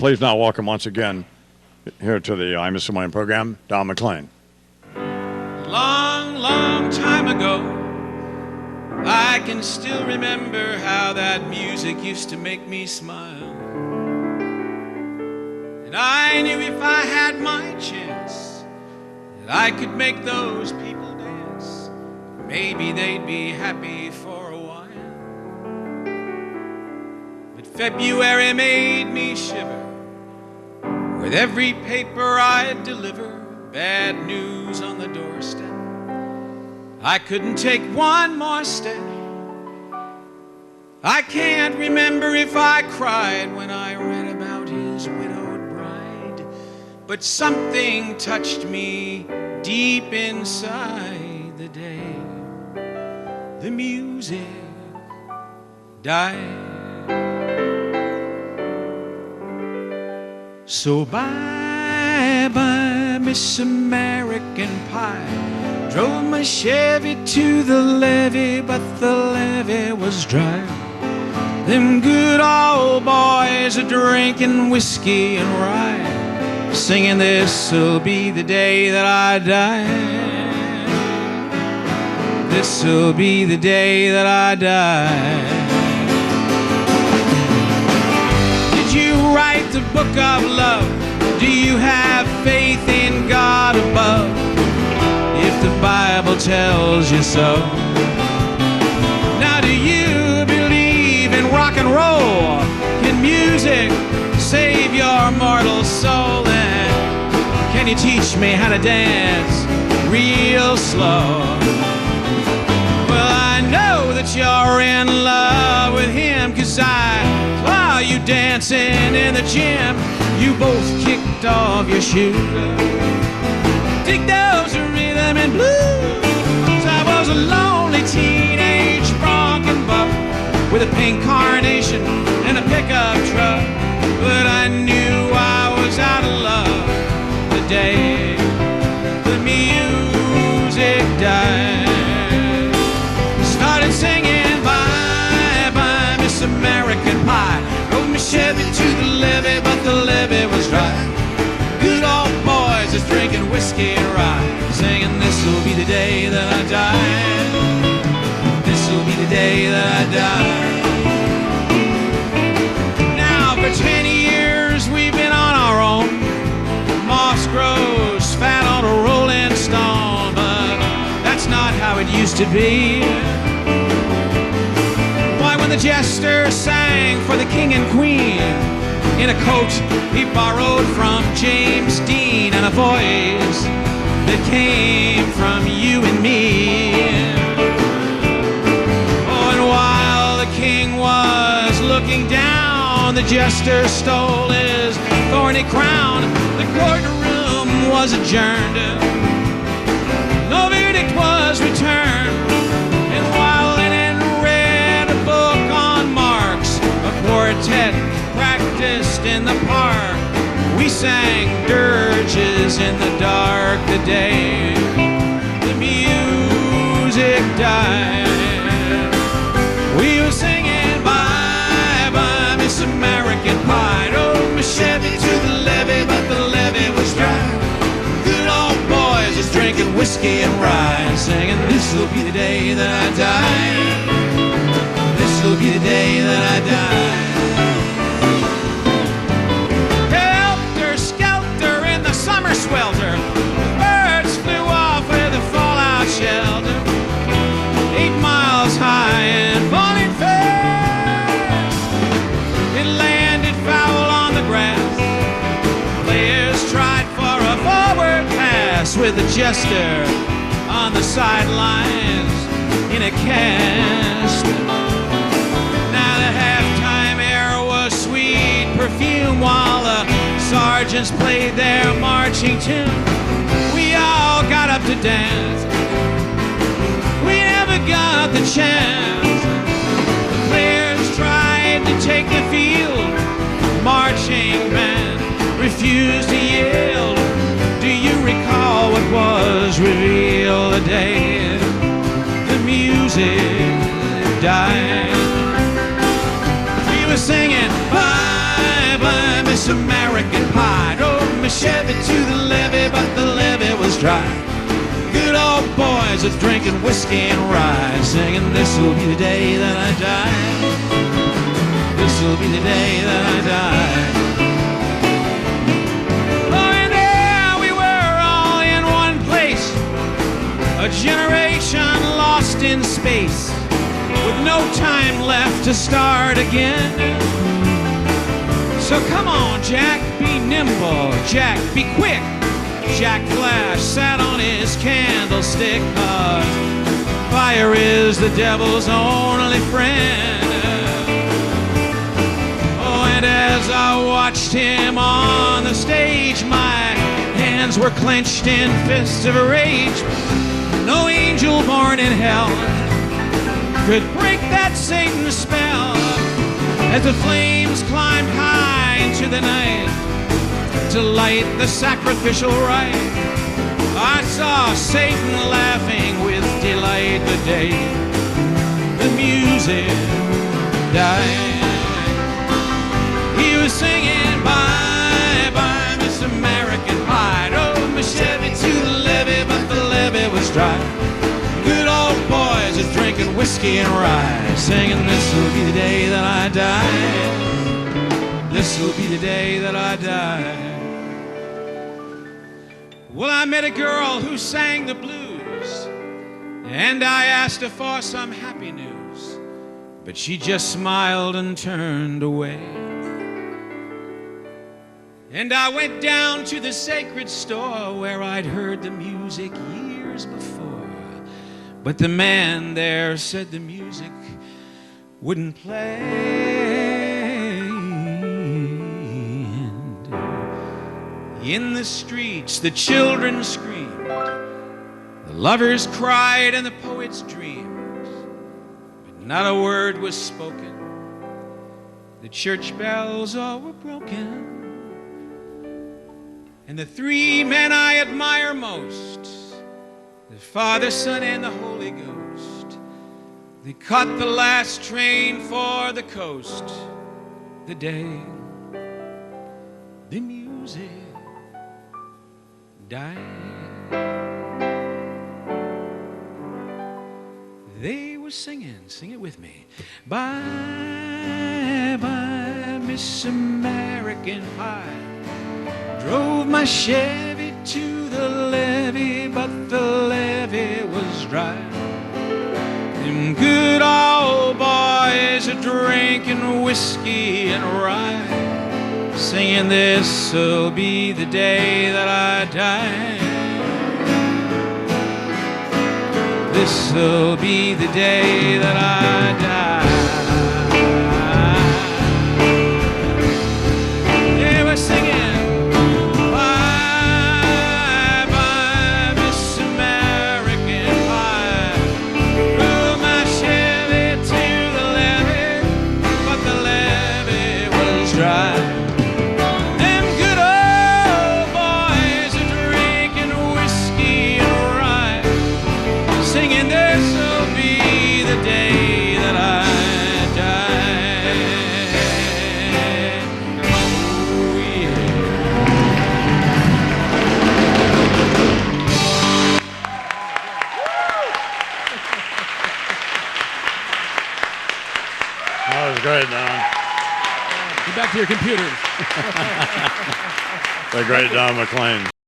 please now welcome once again here to the Imus McLean program, Don McLean. Long, long time ago, I can still remember how that music used to make me smile. And I knew if I had my chance that I could make those people dance. Maybe they'd be happy for a while. But February made me shiver. With every paper I'd deliver, bad news on the doorstep. I couldn't take one more step. I can't remember if I cried when I read about his widowed bride, but something touched me deep inside the day the music died. So bye-bye, Miss American Pie. Drove my Chevy to the levee, but the levee was dry. Them good old boys are drinking whiskey and rye, singing this'll be the day that I die. This'll be the day that I die. Write the book of love? Do you have faith in God above? If the Bible tells you so. Now do you believe in rock and roll? Can music save your mortal soul? And can you teach me how to dance real slow? Well, I know that you're in love with him, 'cause while you dancing in the gym, you both kicked off your shoes. Dig those rhythm and blues. I was a lonely teenage bronc buck with a pink carnation and a pickup truck, but I knew I was out of love the day the music died. Started singing bye-bye, Miss American Pie. Rode my Chevy to the levee, but the levee was dry. Good old boys is drinking whiskey and rye, singing this'll be the day that I die. This'll be the day that I die. Now for 10 years we've been on our own. Moss grows fat on a rolling stone, but that's not how it used to be. When the jester sang for the king and queen in a coat he borrowed from James Dean, and a voice that came from you and me. Oh, and while the king was looking down, the jester stole his thorny crown. The courtroom was adjourned, no verdict was returned, and while quartet practiced in the park, we sang dirges in the dark the day the music died. We were singing bye-bye, Miss American Pie. Drove my Chevy to the levee, but the levee was dry. Good old boys is drinking whiskey and rye, singing this'll be the day that I die. This'll be the day that I die. Helter skelter in the summer swelter, birds flew off with a fallout shelter. 8 miles high and falling fast, it landed foul on the grass. Players tried for a forward pass with the jester on the sidelines in a cast. Perfume while the sergeants played their marching tune. We all got up to dance. We never got the chance. The players tried to take the field. Marching band refused to yield. Do you recall what was revealed the day the music died? We were singing bye-bye, Miss Miss American Pie. Drove my Chevy to the levee, but the levee was dry. Good old boys are drinking whiskey and rye, singing, this'll be the day that I die. This'll be the day that I die. Oh, and there we were all in one place, a generation lost in space, with no time left to start again. So come on, Jack, be nimble. Jack, be quick. Jack Flash sat on his candlestick, 'cause fire is the devil's only friend. Oh, and as I watched him on the stage, my hands were clenched in fists of rage. No angel born in hell could break that Satan spell. As the flames climbed high into the night to light the sacrificial rite, I saw Satan laughing with delight the day the music died. He was singing, bye, bye, Miss American Pie. Drove my Chevy to the levee, but the levee was dry. Good old boys are drinking whiskey and rye, singing, this'll be the day that I die. This'll be the day that I die. Well, I met a girl who sang the blues, and I asked her for some happy news, but she just smiled and turned away. And I went down to the sacred store where I'd heard the music years before, but the man there said the music wouldn't play. And in the streets, the children screamed, the lovers cried, and the poets dreamed, but not a word was spoken. The church bells all were broken. And the three men I admire most, the Father, Son, and the Holy Ghost, they caught the last train for the coast the day the music died. They were singing, sing it with me, bye, bye, Miss American Pie. Drove my Chevy to the levee, but the levee was dry. Them good old boys are drinking whiskey and rye, singing, this'll be the day that I die. This'll be the day that I die. They were singing, That was great, Don. Get back to your computers. The great Don McLean.